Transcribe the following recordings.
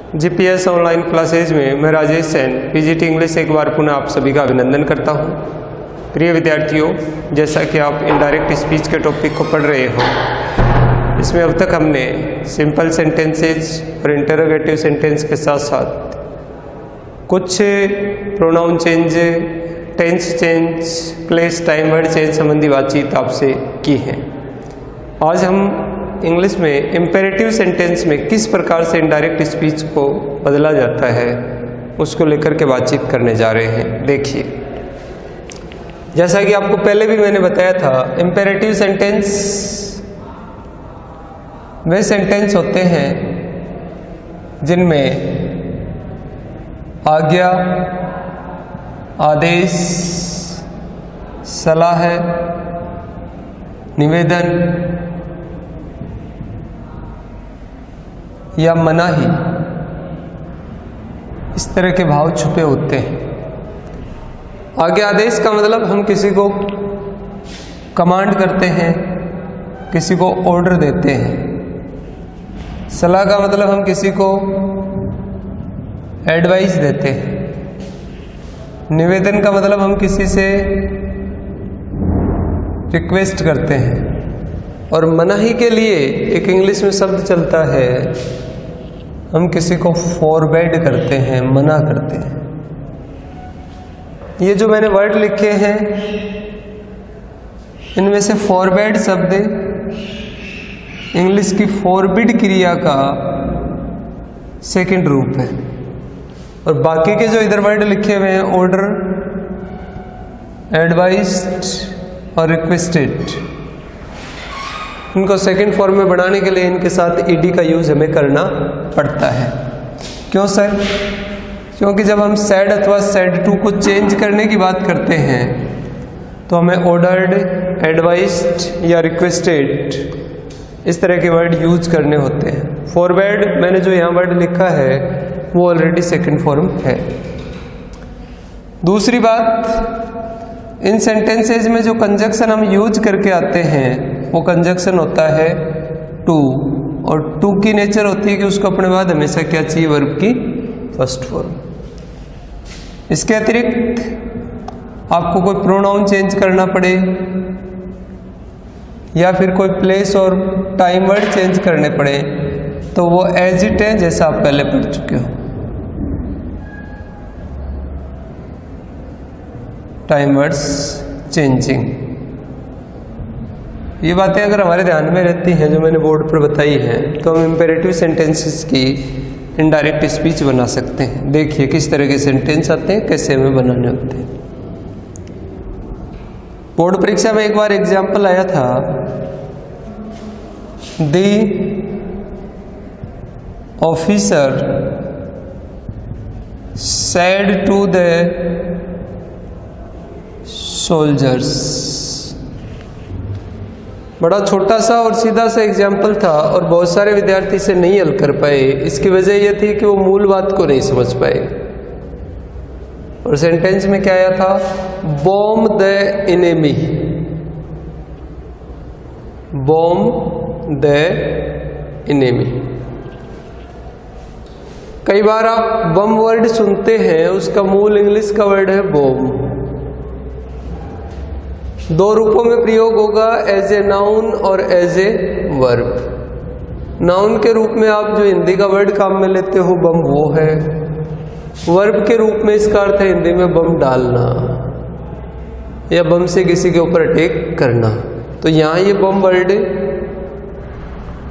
GPS online classes में मैं Rajesh Sen PGT English एक बार पुनः आप सभी का अभिनंदन करता हूं। प्रिय विद्यार्थियों, जैसा कि आप इनडायरेक्ट स्पीच के टॉपिक को पढ़ रहे हो, इसमें अब तक हमने सिंपल सेंटेंसेज और इंटरोगेटिव सेंटेंस के साथ साथ कुछ pronoun change, tense change, place, time, word change संबंधी बातचीत आपसे की है। आज हम इंग्लिश में इम्पेरेटिव सेंटेंस में किस प्रकार से इनडायरेक्ट स्पीच को बदला जाता है उसको लेकर के बातचीत करने जा रहे हैं। देखिए, जैसा कि आपको पहले भी मैंने बताया था, इम्पेरेटिव सेंटेंस वे सेंटेंस होते हैं जिनमें आज्ञा, आदेश, सलाह, निवेदन या मनाही इस तरह के भाव छुपे होते हैं। आज्ञा आदेश का मतलब हम किसी को कमांड करते हैं, किसी को ऑर्डर देते हैं। सलाह का मतलब हम किसी को एडवाइस देते हैं। निवेदन का मतलब हम किसी से रिक्वेस्ट करते हैं। और मनाही के लिए एक इंग्लिश में शब्द चलता है, हम किसी को फॉरबैड करते हैं, मना करते हैं। ये जो मैंने वर्ड लिखे हैं, इनमें से फॉरबैड शब्द इंग्लिश की फॉरबिड क्रिया का सेकंड रूप है, और बाकी के जो इधर वर्ड लिखे हुए हैं, ऑर्डर, एडवाइस्ड और रिक्वेस्टेड, इनको सेकंड फॉर्म में बनाने के लिए इनके साथ ईडी का यूज हमें करना पड़ता है। क्यों सर? क्योंकि जब हम सेड अथवा सेड टू को चेंज करने की बात करते हैं तो हमें ऑर्डर्ड, एडवाइस्ड या रिक्वेस्टेड इस तरह के वर्ड यूज करने होते हैं। फॉरवर्ड मैंने जो यहाँ वर्ड लिखा है वो ऑलरेडी सेकंड फॉर्म है। दूसरी बात, इन सेंटेंसेज में जो कंजक्शन हम यूज करके आते हैं वो कंजक्शन होता है टू, और टू की नेचर होती है कि उसको अपने बाद हमेशा क्या चाहिए, वर्ब की फर्स्ट फॉर्म। इसके अतिरिक्त आपको कोई प्रोनाउन चेंज करना पड़े या फिर कोई प्लेस और टाइम वर्ड चेंज करने पड़े तो वो एज इट है जैसा आप पहले पढ़ चुके हो। टाइम वर्ड्स चेंजिंग, ये बातें अगर हमारे ध्यान में रहती हैं जो मैंने बोर्ड पर बताई हैं तो हम इम्पेरेटिव सेंटेंसेस की इनडायरेक्ट स्पीच बना सकते हैं। देखिए किस तरह के सेंटेंस आते हैं, कैसे हमें बनाने होते हैं। बोर्ड परीक्षा में एक बार एग्जाम्पल आया था, the officer said to the soldiers. बड़ा छोटा सा और सीधा सा एग्जाम्पल था और बहुत सारे विद्यार्थी इसे नहीं हल कर पाए। इसकी वजह यह थी कि वो मूल बात को नहीं समझ पाए। और सेंटेंस में क्या आया था, bomb the enemy, bomb the enemy. कई बार आप बम वर्ड सुनते हैं, उसका मूल इंग्लिश का वर्ड है बॉम्ब। दो रूपों में प्रयोग होगा, एज ए नाउन और एज ए वर्ब। नाउन के रूप में आप जो हिंदी का वर्ड काम में लेते हो बम, वो है। वर्ब के रूप में इसका अर्थ है हिंदी में बम डालना या बम से किसी के ऊपर अटैक करना। तो यहाँ ये बम वर्ड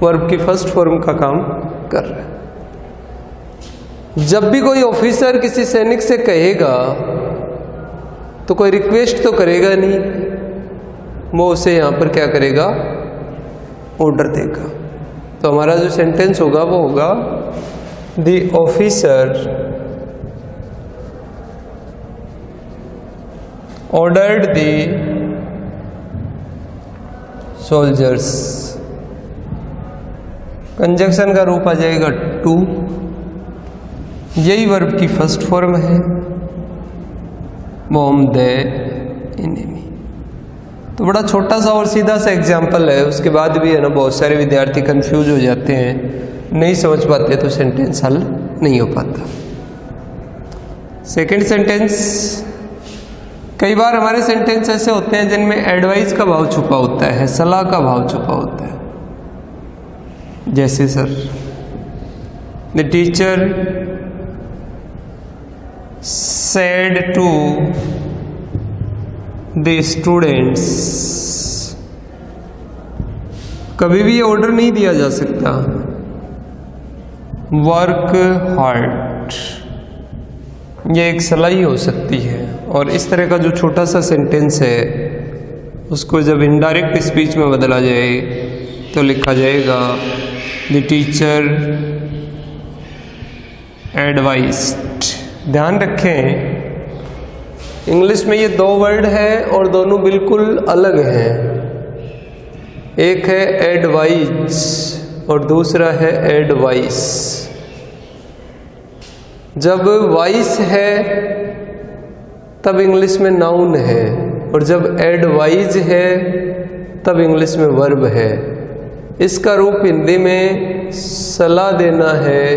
वर्ब की फर्स्ट फॉर्म का काम कर रहा है। जब भी कोई ऑफिसर किसी सैनिक से कहेगा तो कोई रिक्वेस्ट तो करेगा नहीं, वो उसे यहां पर क्या करेगा, ऑर्डर देगा। तो हमारा जो सेंटेंस होगा वो होगा, the officer ordered the soldiers. Conjunction का रूप आ जाएगा टू, यही वर्ब की फर्स्ट फॉर्म है, बॉम्ब द एनिमी। तो बड़ा छोटा सा और सीधा सा एग्जाम्पल है, उसके बाद भी है ना बहुत सारे विद्यार्थी कंफ्यूज हो जाते हैं नहीं समझ पाते तो सेंटेंस हल नहीं हो पाता। सेकंड सेंटेंस, कई बार हमारे सेंटेंस ऐसे होते हैं जिनमें एडवाइस का भाव छुपा होता है, सलाह का भाव छुपा होता है। जैसे sir, the teacher said to the students. कभी भी ये ऑर्डर नहीं दिया जा सकता। वर्क हार्ड, ये एक सलाह ही हो सकती है। और इस तरह का जो छोटा सा सेंटेंस है उसको जब इनडायरेक्ट स्पीच में बदला जाए तो लिखा जाएगा द टीचर एडवाइस्ड। ध्यान रखें, इंग्लिश में ये दो वर्ड है और दोनों बिल्कुल अलग हैं। एक है एडवाइज और दूसरा है एडवाइस। जब वाइस है तब इंग्लिश में नाउन है, और जब एडवाइज है तब इंग्लिश में वर्ब है। इसका रूप हिंदी में सलाह देना है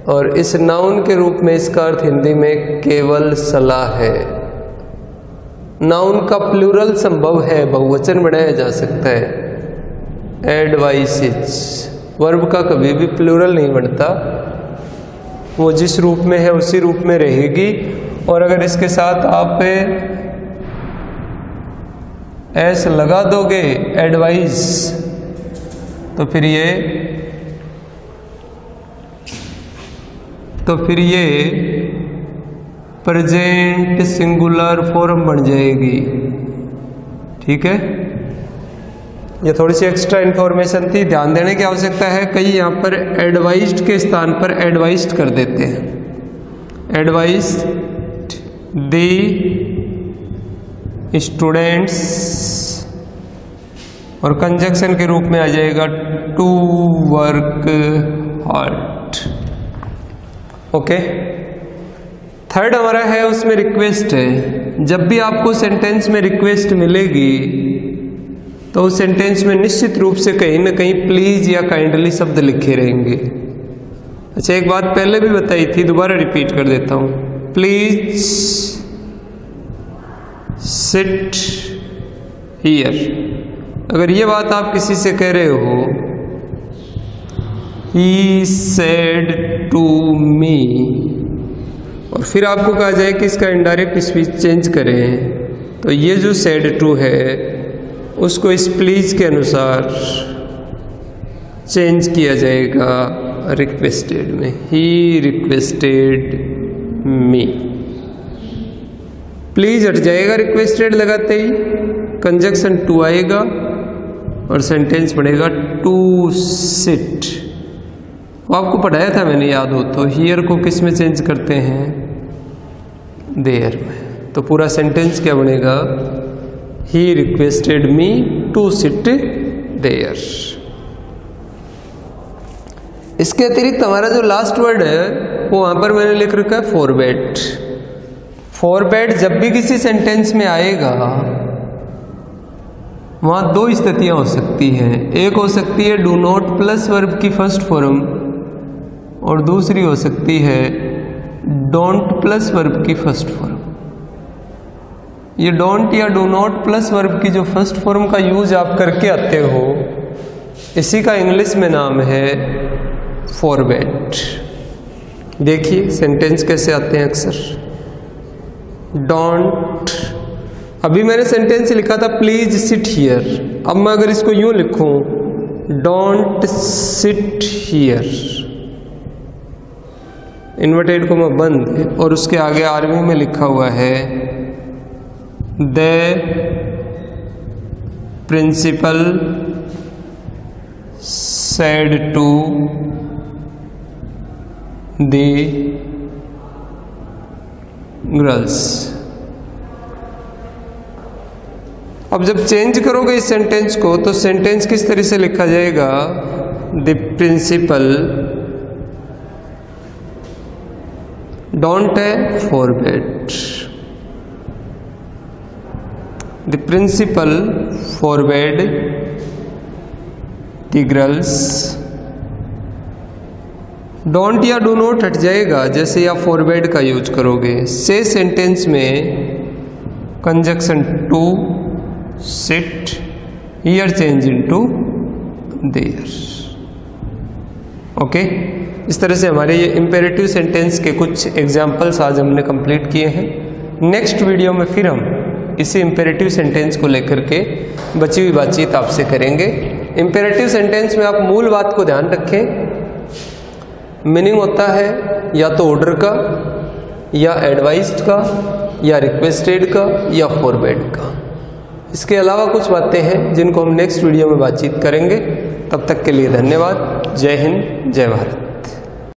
और इस नाउन के रूप में इसका अर्थ हिंदी में केवल सलाह है। नाउन का प्लूरल संभव है, बहुवचन बनाया जा सकता है, एडवाइसेज। वर्ब का कभी भी प्लूरल नहीं बनता, वो जिस रूप में है उसी रूप में रहेगी। और अगर इसके साथ आप एस लगा दोगे एडवाइस तो फिर ये प्रेजेंट सिंगुलर फॉर्म बन जाएगी। ठीक है, ये थोड़ी सी एक्स्ट्रा इन्फॉर्मेशन थी, ध्यान देने की आवश्यकता है। कई यहाँ पर एडवाइज्ड के स्थान पर एडवाइस्ड कर देते हैं। एडवाइस्ड दी स्टूडेंट्स और कंजक्शन के रूप में आ जाएगा to work hard. Okay, third हमारा है उसमें रिक्वेस्ट है। जब भी आपको सेंटेंस में रिक्वेस्ट मिलेगी तो उस सेंटेंस में निश्चित रूप से कहीं ना कहीं प्लीज या काइंडली शब्द लिखे रहेंगे। अच्छा, एक बात पहले भी बताई थी, दोबारा रिपीट कर देता हूं। Please sit here. अगर ये बात आप किसी से कह रहे हो, ही सेड टू मी, और फिर आपको कहा जाए कि इसका इनडायरेक्ट स्पीच चेंज करें, तो ये जो सेड टू है उसको इस प्लीज के अनुसार चेंज किया जाएगा रिक्वेस्टेड में। ही रिक्वेस्टेड मी। प्लीज हट जाएगा रिक्वेस्टेड लगाते ही, कंजक्शन टू आएगा और सेंटेंस बनेगा टू सिट। वो आपको पढ़ाया था मैंने, याद हो तो। हियर को किस में चेंज करते हैं? देयर में। तो पूरा सेंटेंस क्या बनेगा? He requested me to sit there. इसके अतिरिक्त हमारा जो लास्ट वर्ड है वो वहां पर मैंने लिख रखा है फॉरबेड। फॉरबेड जब भी किसी सेंटेंस में आएगा वहां दो स्थितियां हो सकती हैं। एक हो सकती है डू नॉट प्लस वर्ब की फर्स्ट फॉर्म, और दूसरी हो सकती है डोंट प्लस वर्ब की फर्स्ट फॉर्म। ये डोंट या डू नॉट प्लस वर्ब की जो फर्स्ट फॉर्म का यूज आप करके आते हो, इसी का इंग्लिश में नाम है फॉरबेड। देखिए सेंटेंस कैसे आते हैं अक्सर। डोंट, अभी मैंने सेंटेंस लिखा था प्लीज सिट हियर। अब मैं अगर इसको यूं लिखूं, don't sit here, inverted comma बंद, और उसके आगे आर्मी में लिखा हुआ है the principal said to the girls. अब जब चेंज करोगे इस सेंटेंस को तो सेंटेंस किस तरह से लिखा जाएगा? द प्रिंसिपल, डोंट है forbade, the principal forbade the girls don't या डू नॉट हट जाएगा जैसे या फॉरवर्ड का यूज करोगे। से सेंटेंस में conjunction to, sit, here change into there. Okay, इस तरह से हमारे ये इंपेरेटिव सेंटेंस के कुछ एग्जाम्पल्स आज हमने कंप्लीट किए हैं। नेक्स्ट वीडियो में फिर हम इसी इंपेरेटिव सेंटेंस को लेकर के बची हुई बातचीत आपसे करेंगे। इंपेरेटिव सेंटेंस में आप मूल बात को ध्यान रखें, मीनिंग होता है या तो ऑर्डर का, या एडवाइस्ड का, या रिक्वेस्टेड का, या फॉरवर्ड का। इसके अलावा कुछ बातें हैं जिनको हम नेक्स्ट वीडियो में बातचीत करेंगे। तब तक के लिए धन्यवाद। जय हिंद, जय भारत।